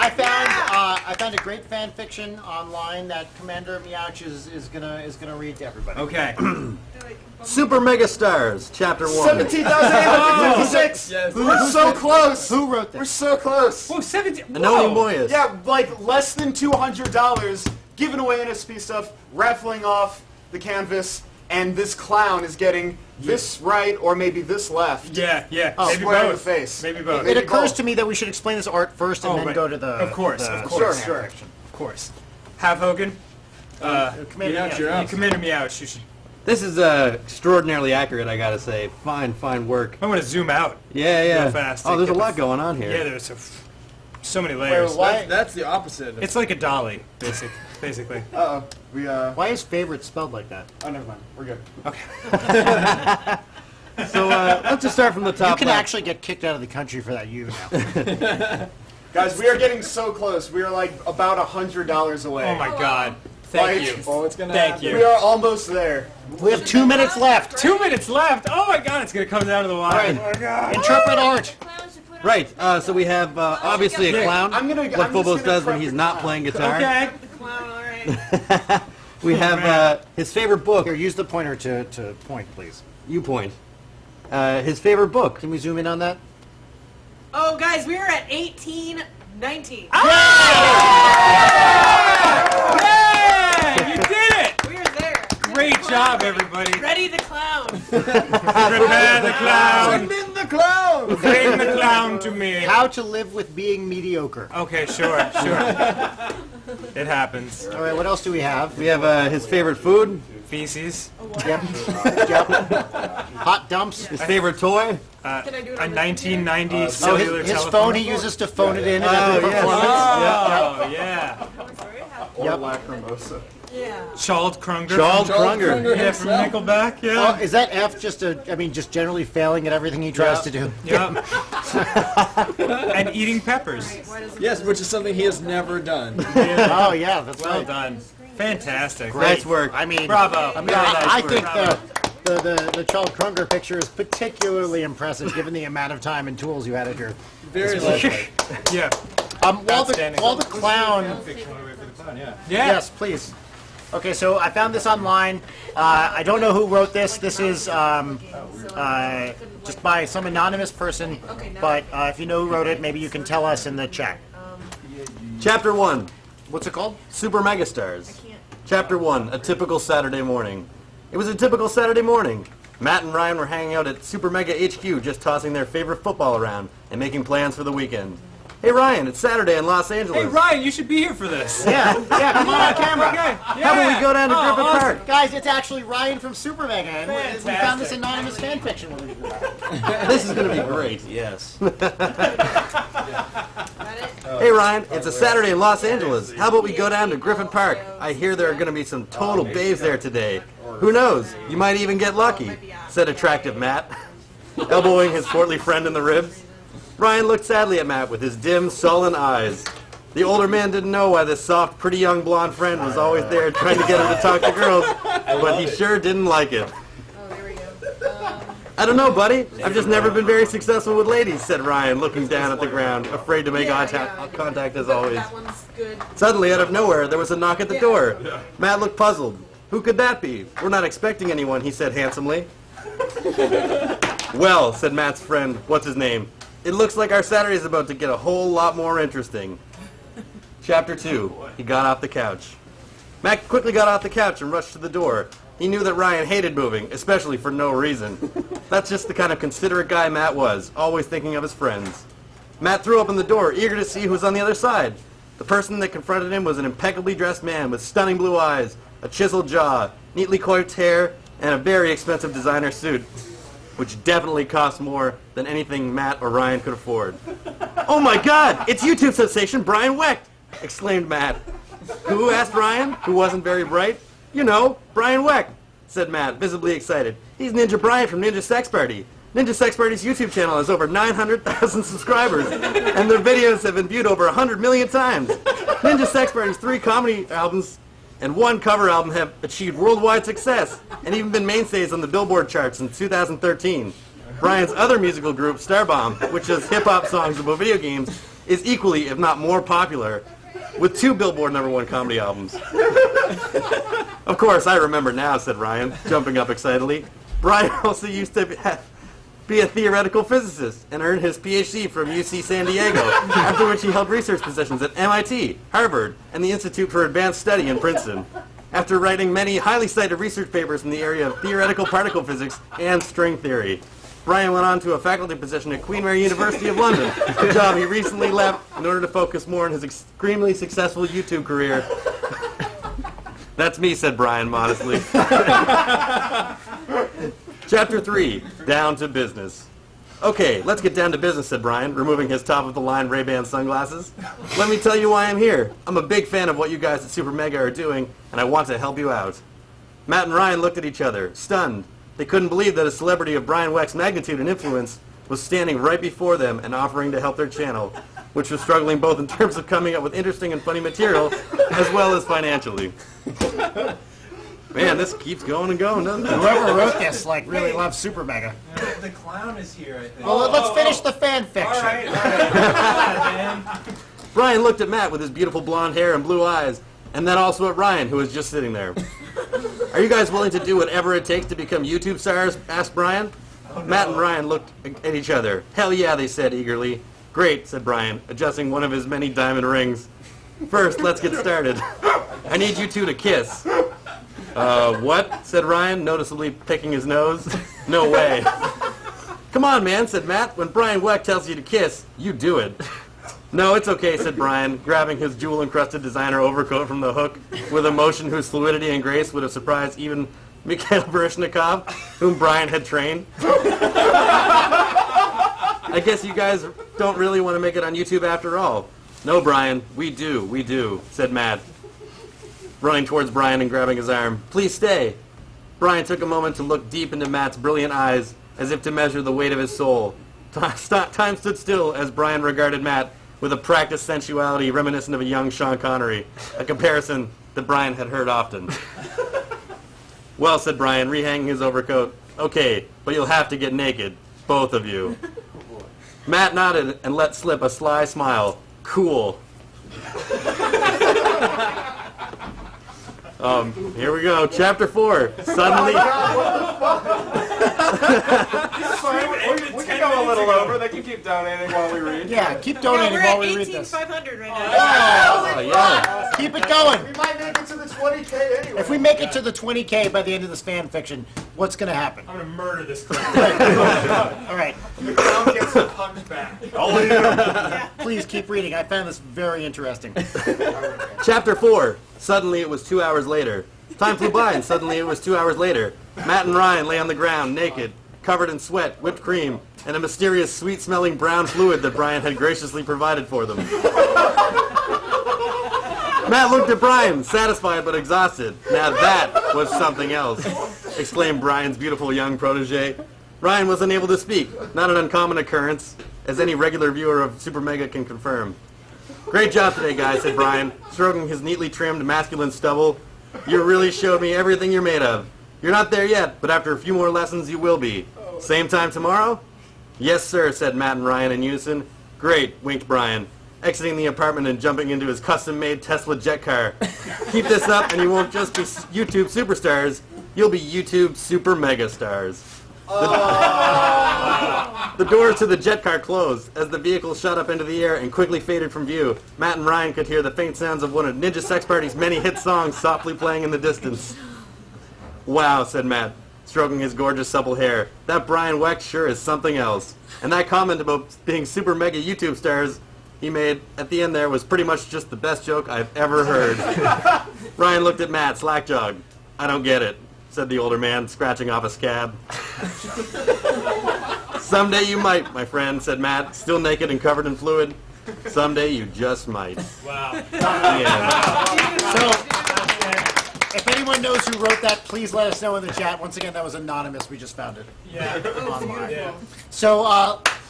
I found a great fan fiction online that Commander Meowch is gonna read to everybody. Okay. Super Mega Stars, Chapter 1. 17,856. Yes. We're so close. Who wrote We're this? so close. Whoa, 17. Anoni Moyes. Yeah, like less than $200, giving away NSP stuff, raffling off the canvas, and this clown is getting this right or maybe this left. Yeah. Maybe Square in the both. face. Maybe both. It occurs to me that we should explain this art first and then right. go to the. Of course. Sure. Of course. Have Hogan. Commander Meowch, you're up. Commander Meowch. You should. This is extraordinarily accurate, I gotta say. Fine work. I want to zoom out. Yeah. Real fast. Oh, there's a Get the- lot going on here. Yeah, there's so many layers. why- That's the opposite. It's like a dolly, basically. Uh-oh. We, Why is favorite spelled like that? oh, never mind. We're good. So let's just start from the top You can left. actually get kicked out of the country for that now. Guys, we are getting so close. We are like about $100 away. Oh my God. Thank Like, you. Oh, it's gonna Thank happen. you. We are almost there. We have 2 minutes left. 2 minutes left. Oh my God, it's gonna come down to the wire. Right. Oh my God. Interpret art. Right, so we have obviously a clown. I'm what just Phobos gonna does when prep he's the not clown. playing guitar. Okay. Clown, all right. We have his favorite book. Here, use the pointer to point, please. You point. His favorite book. Can we zoom in on that? Oh, guys, we are at 1819. Yay! You did it! We are there. Great job, everybody. Ready the clown. Prepare the clown. in the clown! Bring the clown to me. How to live with being mediocre. Okay, sure. It happens. All right, what else do we have? We have his favorite food. Feces. Yep. Hot dumps. His favorite toy. Can I do it A on the 1990 Oh, cellular his telephone. phone he uses to phone it in at every yes. performance. Oh, yeah. Or Yep. Lacrimosa. Yeah. Charles Krunger. Charles Charles Krunger. Krunger. Yeah, from Nickelback. Yeah. Oh, is that F just just generally failing at everything he tries to do? Yep. And eating peppers. Why does Yes, which is something he has never done. Oh yeah, that's Well right. done. Fantastic. Nice work. I mean, Bravo. I mean, Very nice I work. think Bravo. the Charles Krunger picture is particularly impressive given the amount of time and tools you had at your. Very likely. Yeah. While Outstanding. the clown. Yeah. Yes, please. Okay, so I found this online. I don't know who wrote this. This is just by some anonymous person. But if you know who wrote it, maybe you can tell us in the chat. Chapter 1. What's it called? Super Megastars. Chapter 1. A typical Saturday morning. It was a typical Saturday morning. Matt and Ryan were hanging out at Super Mega HQ just tossing their favorite football around and making plans for the weekend. Hey Ryan, it's Saturday in Los Angeles. Hey, Ryan, you should be here for this. Yeah, come on camera. Okay. How about we go down to Griffith Park? Guys, it's actually Ryan from Super Mega, and we Fantastic. found this anonymous fan fiction. This is going to be great. Yes. Hey Ryan, it's a Saturday in Los Angeles. How about we go down to Griffith Park? I hear there are going to be some total babes there today. Who knows? You might even get lucky, said attractive Matt, elbowing his portly friend in the ribs. Ryan looked sadly at Matt with his dim, sullen eyes. The older man didn't know why this soft, pretty young blonde friend was always there trying to get him to talk to girls, but he sure didn't like it. Oh, there we go. I don't know, buddy. I've just never been very successful with ladies, said Ryan, looking down at the ground, afraid to make contact as always. That one's good. Suddenly, out of nowhere, there was a knock at the door. Matt looked puzzled. Who could that be? We're not expecting anyone, he said handsomely. Well, said Matt's friend, what's his name? It looks like our Saturday's about to get a whole lot more interesting. Chapter 2. He got off the couch. Matt quickly got off the couch and rushed to the door. He knew that Ryan hated moving, especially for no reason. That's just the kind of considerate guy Matt was, always thinking of his friends. Matt threw open the door, eager to see who was on the other side. The person that confronted him was an impeccably dressed man with stunning blue eyes, a chiseled jaw, neatly coiffed hair, and a very expensive designer suit, which definitely cost more than anything Matt or Ryan could afford. Oh my God! It's YouTube sensation Brian Wecht! Exclaimed Matt. Who? Asked Ryan, who wasn't very bright. You know, Brian Wecht, said Matt, visibly excited. He's Ninja Brian from Ninja Sex Party. Ninja Sex Party's YouTube channel has over 900,000 subscribers, and their videos have been viewed over 100 million times. Ninja Sex Party's 3 comedy albums and 1 cover album have achieved worldwide success and even been mainstays on the Billboard charts in 2013. Brian's other musical group, Starbomb, which does hip-hop songs about video games, is equally, if not more popular, with 2 Billboard #1 comedy albums. Of course, I remember now, said Ryan, jumping up excitedly. Brian also used to be a theoretical physicist and earned his PhD from UC San Diego, after which he held research positions at MIT, Harvard, and the Institute for Advanced Study in Princeton. After writing many highly cited research papers in the area of theoretical particle physics and string theory, Brian went on to a faculty position at Queen Mary University of London, a job he recently left in order to focus more on his extremely successful YouTube career. That's me, said Brian modestly. Chapter 3, Down to Business. Okay, let's get down to business, said Brian, removing his top-of-the-line Ray-Ban sunglasses. Let me tell you why I'm here. I'm a big fan of what you guys at Super Mega are doing, and I want to help you out. Matt and Ryan looked at each other, stunned. They couldn't believe that a celebrity of Brian Weck's magnitude and influence was standing right before them and offering to help their channel, which was struggling both in terms of coming up with interesting and funny material, as well as financially. Man, this keeps going and going, doesn't it? Whoever wrote this, like, really loves Super Mega. The clown is here, I think. Well, let's finish the fan fiction. All right, man. Brian looked at Matt with his beautiful blonde hair and blue eyes, and then also at Ryan, who was just sitting there. Are you guys willing to do whatever it takes to become YouTube stars? Asked Brian. Matt and Ryan looked at each other. Hell yeah, they said eagerly. Great, said Brian, adjusting one of his many diamond rings. First, let's get started. I need you two to kiss. What? Said Ryan, noticeably picking his nose. No way. Come on, man, said Matt. When Brian Weck tells you to kiss, you do it. No, it's okay, said Brian, grabbing his jewel-encrusted designer overcoat from the hook with a motion whose fluidity and grace would have surprised even Mikhail Baryshnikov, whom Brian had trained. I guess you guys don't really want to make it on YouTube after all. No, Brian, we do, said Matt, running towards Brian and grabbing his arm. Please stay. Brian took a moment to look deep into Matt's brilliant eyes, as if to measure the weight of his soul. Time stood still as Brian regarded Matt with a practiced sensuality reminiscent of a young Sean Connery, a comparison that Brian had heard often. Well, said Brian, rehanging his overcoat, okay, but you'll have to get naked, both of you. Matt nodded and let slip a sly smile. Cool. Here we go. Chapter 4. Suddenly... We can go a little over. They can keep donating while we read. Yeah, keep donating we're while at we read this. 18,500 right now. Oh, yeah. Keep it going. We might make it to the 20K anyway. If we make it to the 20K by the end of this fan fiction, what's going to happen? I'm gonna murder this clown. All right, The clown gets a punch back. please keep reading. I found this very interesting. Chapter 4. Suddenly it was 2 hours later. Time flew by and suddenly it was 2 hours later. Matt and Ryan lay on the ground, naked, covered in sweat, whipped cream, and a mysterious sweet-smelling brown fluid that Brian had graciously provided for them. Matt looked at Brian, satisfied but exhausted. Now that was something else, exclaimed Brian's beautiful young protege. Ryan was unable to speak, not an uncommon occurrence, as any regular viewer of Super Mega can confirm. Great job today, guys, said Brian, stroking his neatly trimmed masculine stubble. You really showed me everything you're made of. You're not there yet, but after a few more lessons you will be. Same time tomorrow? Yes, sir, said Matt and Ryan in unison. Great, winked Brian, exiting the apartment and jumping into his custom-made Tesla jet car. Keep this up and you won't just be YouTube superstars, you'll be YouTube Super Mega stars. The doors to the jet car closed as the vehicle shot up into the air and quickly faded from view. Matt and Ryan could hear the faint sounds of one of Ninja Sex Party's many hit songs softly playing in the distance. Wow, said Matt, stroking his gorgeous supple hair. That Brian Weck sure is something else. And that comment about being Super Mega YouTube stars he made at the end there was pretty much just the best joke I've ever heard. Ryan looked at Matt, slack-jawed. I don't get it, said the older man, scratching off a scab. Someday you might, my friend, said Matt, still naked and covered in fluid. Someday you just might. Wow. Yeah. So, if anyone knows who wrote that, please let us know in the chat. Once again, that was anonymous. We just found it Yeah. online. Yeah. So,